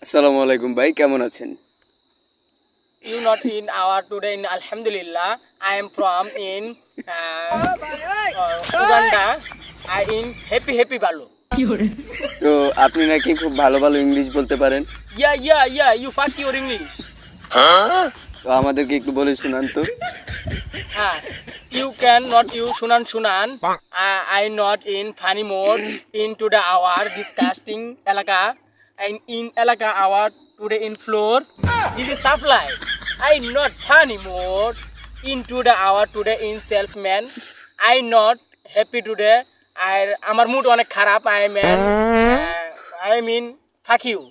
আসসালামু আলাইকুম ভাই, কেমন আছেন? You not in our today in Alhamdulillah. I am from in Uganda. I in happy Balu. তো আপনি নাকি খুব ভালো ভালো ইংলিশ বলতে পারেন। Yeah. You fuck your English. তো আমাদেরকে একটু বলে শোনান তো। Ah, you can not you sunan. I not in funny mode into the hour disgusting elaka and in elaka hour today in floor. This is supply. I not funny mode into the hour today in self man. I not happy today. আমার mood অনেক খারাপ. I mean fuck you.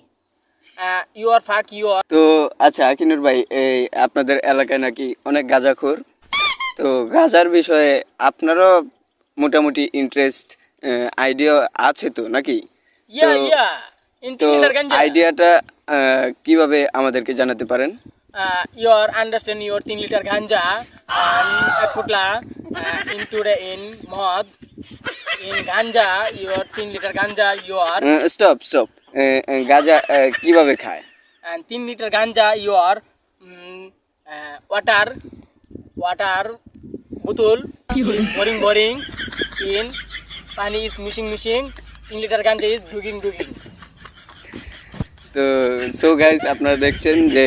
You are fuck you are. তো আচ্ছা আকিনুর ভাই, এই আপনাদের এলাকায় নাকি অনেক গাঁজাখোর। তো গাঁজার বিষয়ে আপনারও মোটামুটি ইন্টারেস্ট আইডিয়া আছে তো নাকি? Yeah. In তো liter ganja. আইডিয়াটা কিভাবে আমাদেরকে জানাতে পারেন? Your understand your 3 liter ganja and putla into the in mod in ganja your 3 liter ganja your stop. গাঁজা কিভাবে খায়? and 3 liter ganja your water bottle is boring in pani is missing 3 liter ganja is dugging. তো so guys, আপনারা দেখছেন যে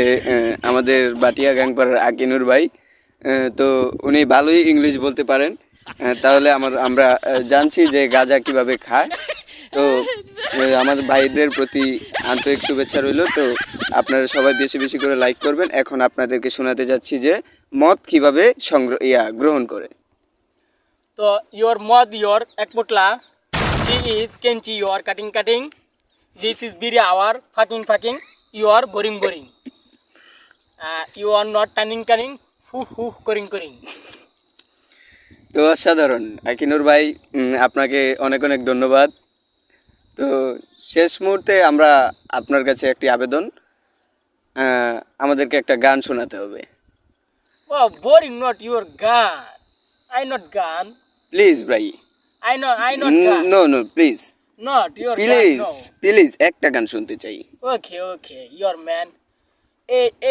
আমাদের বাটিয়া গাংপাড়ার আকিনুর ভাই, তো উনি ভালোই ইংলিশ বলতে পারেন। তাহলে আমরা জানছি যে গাঁজা কিভাবে খায়। তো আমাদের ভাইদের প্রতি আন্তরিক শুভেচ্ছা রইল। তো আপনারা সবাই বেশি বেশি করে লাইক করবেন। এখন আপনাদেরকে শোনাতে যাচ্ছি যে মদ কিভাবে গ্রহণ করে। তো your mod your ek putla she is kenchi your cutting. This is biri hour fucking. You are boring. You are not turning. Hu করিং. তো অসাধারণ আকিনুর ভাই, আপনাকে অনেক অনেক ধন্যবাদ। তো শেষ মুহূর্তে আমরা আপনার কাছে একটি আবেদন, আমাদেরকে একটা গান শোনাতে হবে। Oh, boring not your gun. I not gun. Please ভাই। I not gun. No please Not your gun. No. Please একটা গান শুনতে চাই। Okay. Your man.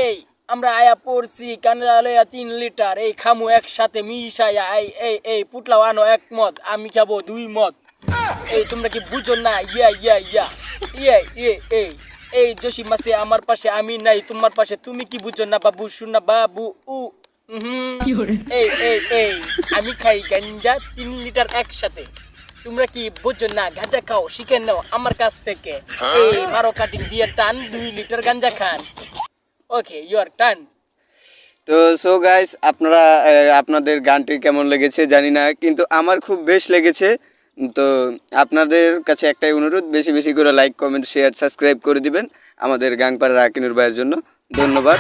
এই আমরা আয়া পড়ছি কানালয়া 3 লিটার এই খামু একসাথে মিশায়া এই পুটলাও আনো এক মদ আমি খাবো 2 মদ। এই তোমরা কি বুঝো না? ইয়া এই জসি মাসে আমার পাশে আমি নাই তোমার পাশে তুমি কি বুঝো না বাবু শুনা বাবু এই আমি খাই গাঞ্জা 3 লিটার একসাথে। তোমরা কি বুঝো না? গাঁজা খাও শিখে নাও আমার কাছ থেকে। এই মারো কাটিং দিয়ে টান 2 litre ganja Khan. Okay your turn. তো সো গাইস, আপনারা আপনাদের গানটি কেমন লেগেছে জানি না, কিন্তু আমার খুব বেশ লেগেছে। তো আপনাদের কাছে একটাই অনুরোধ, বেশি বেশি করে লাইক কমেন্ট শেয়ার সাবস্ক্রাইব করে দিবেন আমাদের গাংপাড়ার আকিনুর ভাইয়ের জন্য। ধন্যবাদ।